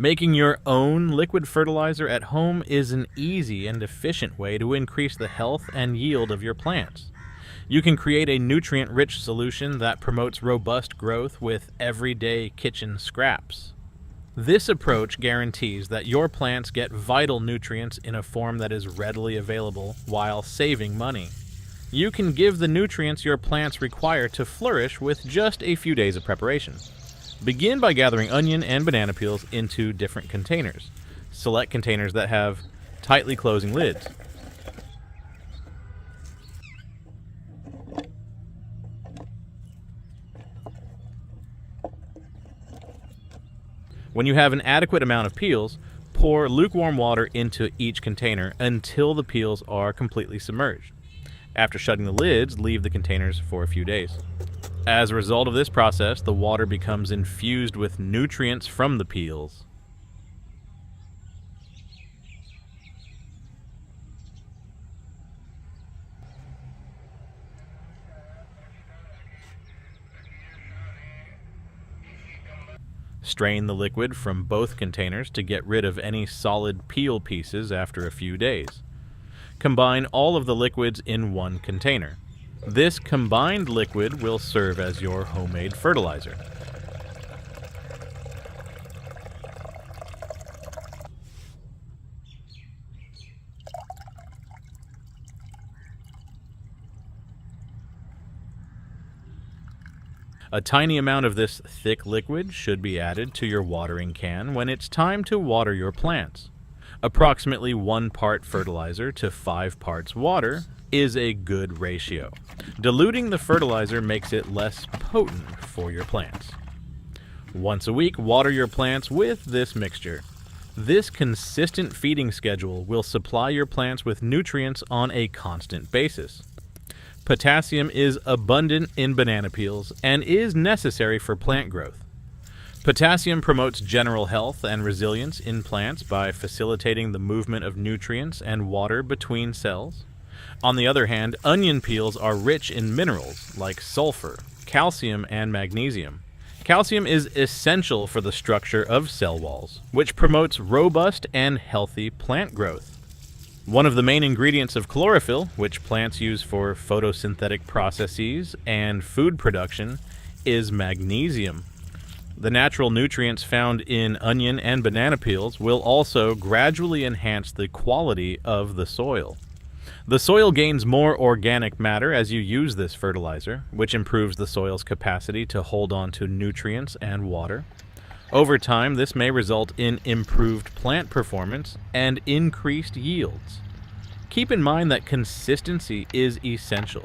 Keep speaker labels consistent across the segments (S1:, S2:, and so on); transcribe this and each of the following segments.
S1: Making your own liquid fertilizer at home is an easy and efficient way to increase the health and yield of your plants. You can create a nutrient-rich solution that promotes robust growth with everyday kitchen scraps. This approach guarantees that your plants get vital nutrients in a form that is readily available while saving money. You can give the nutrients your plants require to flourish with just a few days of preparation. Begin by gathering onion and banana peels into different containers. Select containers that have tightly closing lids. When you have an adequate amount of peels, pour lukewarm water into each container until the peels are completely submerged. After shutting the lids, leave the containers for a few days. As a result of this process, the water becomes infused with nutrients from the peels. Strain the liquid from both containers to get rid of any solid peel pieces after a few days. Combine all of the liquids in one container. This combined liquid will serve as your homemade fertilizer. A tiny amount of this thick liquid should be added to your watering can when it's time to water your plants. Approximately 1 part fertilizer to 5 parts water is a good ratio. Diluting the fertilizer makes it less potent for your plants. Once a week, water your plants with this mixture. This consistent feeding schedule will supply your plants with nutrients on a constant basis. Potassium is abundant in banana peels and is necessary for plant growth. Potassium promotes general health and resilience in plants by facilitating the movement of nutrients and water between cells. On the other hand, onion peels are rich in minerals like sulfur, calcium, and magnesium. Calcium is essential for the structure of cell walls, which promotes robust and healthy plant growth. One of the main ingredients of chlorophyll, which plants use for photosynthetic processes and food production, is magnesium. The natural nutrients found in onion and banana peels will also gradually enhance the quality of the soil. The soil gains more organic matter as you use this fertilizer, which improves the soil's capacity to hold on to nutrients and water. Over time, this may result in improved plant performance and increased yields. Keep in mind that consistency is essential.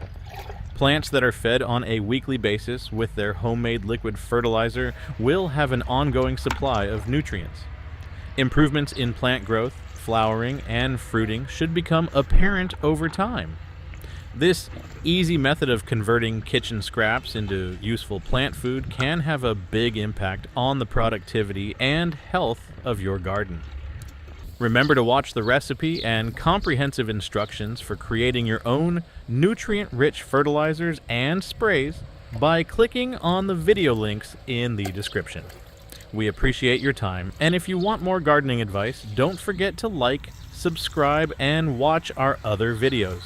S1: Plants that are fed on a weekly basis with their homemade liquid fertilizer will have an ongoing supply of nutrients. Improvements in plant growth, flowering, and fruiting should become apparent over time. This easy method of converting kitchen scraps into useful plant food can have a big impact on the productivity and health of your garden. Remember to watch the recipe and comprehensive instructions for creating your own nutrient-rich fertilizers and sprays by clicking on the video links in the description. We appreciate your time, and if you want more gardening advice, don't forget to like, subscribe, and watch our other videos.